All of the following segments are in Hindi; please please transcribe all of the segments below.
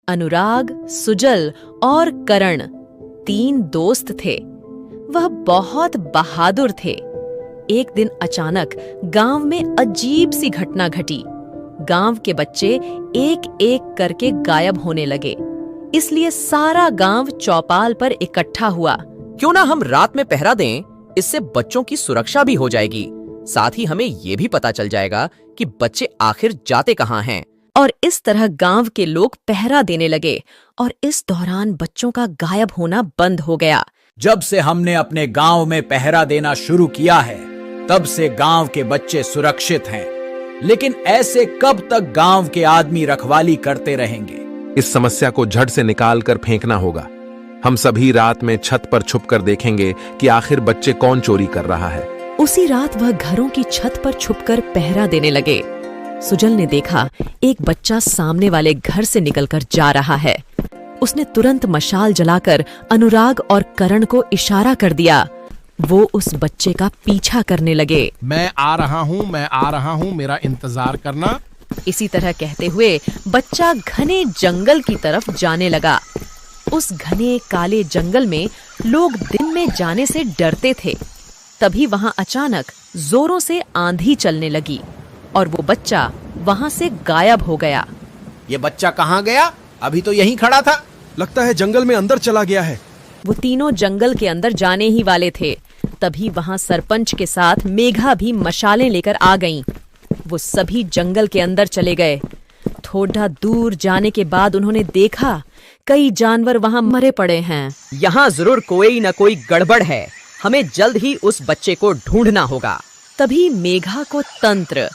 अनुराग, सुजल और करण 3 दोस्त थे। वह बहुत बहादुर थे। एक दिन अचानक गांव में अजीब सी घटना घटी। गांव के बच्चे एक एक करके गायब होने लगे। इसलिए सारा गांव चौपाल पर इकट्ठा हुआ। क्यों ना हम रात में पहरा दें, इससे बच्चों की सुरक्षा भी हो जाएगी। साथ ही हमें ये भी पता चल जाएगा कि बच्चे आखिर जाते कहाँ हैं। और इस तरह गांव के लोग पहरा देने लगे और इस दौरान बच्चों का गायब होना बंद हो गया। जब से हमने अपने गांव में पहरा देना शुरू किया है, तब से गांव के बच्चे सुरक्षित हैं। लेकिन ऐसे कब तक गांव के आदमी रखवाली करते रहेंगे? इस समस्या को झट से निकाल कर फेंकना होगा। हम सभी रात में छत पर छुपकर देखेंगे कि आखिर बच्चे कौन चोरी कर रहा है। उसी रात वह घरों की छत पर छुपकर पहरा देने लगे। सुजल ने देखा एक बच्चा सामने वाले घर से निकलकर जा रहा है। उसने तुरंत मशाल जलाकर अनुराग और करण को इशारा कर दिया। वो उस बच्चे का पीछा करने लगे। मैं आ रहा हूँ, मेरा इंतजार करना। इसी तरह कहते हुए बच्चा घने जंगल की तरफ जाने लगा। उस घने काले जंगल में लोग दिन में जाने से डरते थे। तभी वहां अचानक जोरों से आंधी चलने लगी और वो बच्चा वहां से गायब हो गया। ये बच्चा कहाँ गया? अभी तो यहीं खड़ा था। लगता है जंगल में अंदर चला गया है। वो तीनों जंगल के अंदर जाने ही वाले थे। तभी वहां सरपंच के साथ मेघा भी मशालें लेकर आ गईं। वो सभी जंगल के अंदर चले गए। थोड़ा दूर जाने के बाद उन्होंने देखा कई जानवर वहां मरे पड़े हैं। यहाँ जरूर कोई न कोई गड़बड़ है। हमें जल्द ही उस बच्चे को ढूंढना होगा। तभी मेघा को तंत्र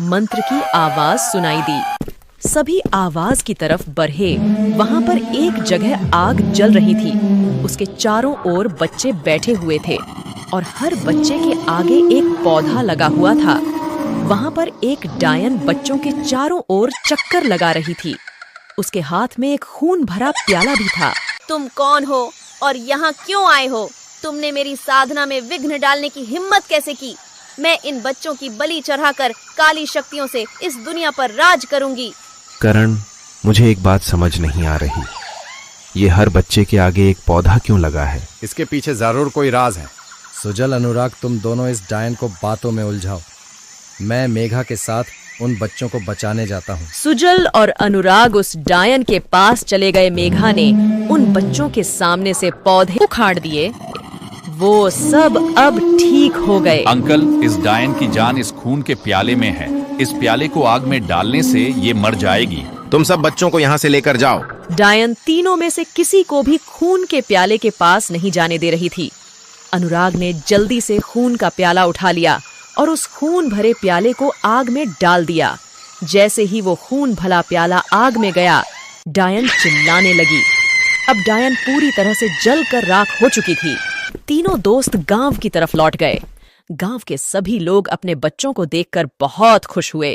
मंत्र की आवाज सुनाई दी। सभी आवाज की तरफ बढ़े। वहां पर एक जगह आग जल रही थी। उसके चारों ओर बच्चे बैठे हुए थे और हर बच्चे के आगे एक पौधा लगा हुआ था। वहां पर एक डायन बच्चों के चारों ओर चक्कर लगा रही थी। उसके हाथ में एक खून भरा प्याला भी था। तुम कौन हो और यहाँ क्यों आए हो? तुमने मेरी साधना में विघ्न डालने की हिम्मत कैसे की? मैं इन बच्चों की बलि चढ़ाकर काली शक्तियों से इस दुनिया पर राज करूंगी। करण, मुझे एक बात समझ नहीं आ रही। ये हर बच्चे के आगे एक पौधा क्यों लगा है? इसके पीछे जरूर कोई राज है। सुजल, अनुराग, तुम दोनों इस डायन को बातों में उलझाओ। मैं मेघा के साथ उन बच्चों को बचाने जाता हूँ। सुजल और अनुराग उस डायन के पास चले गए। मेघा ने उन बच्चों के सामने से पौधे उखाड़ दिए। वो सब अब ठीक हो गए। अंकल, इस डायन की जान इस खून के प्याले में है। इस प्याले को आग में डालने से ये मर जाएगी। तुम सब बच्चों को यहाँ से लेकर जाओ। डायन तीनों में से किसी को भी खून के प्याले के पास नहीं जाने दे रही थी। अनुराग ने जल्दी से खून का प्याला उठा लिया और उस खून भरे प्याले को आग में डाल दिया। जैसे ही वो खून भला प्याला आग में गया, डायन चिल्लाने लगी। अब डायन पूरी तरह से जल कर राख हो चुकी थी। तीनों दोस्त गांव की तरफ लौट गए। गांव के सभी लोग अपने बच्चों को देखकर बहुत खुश हुए।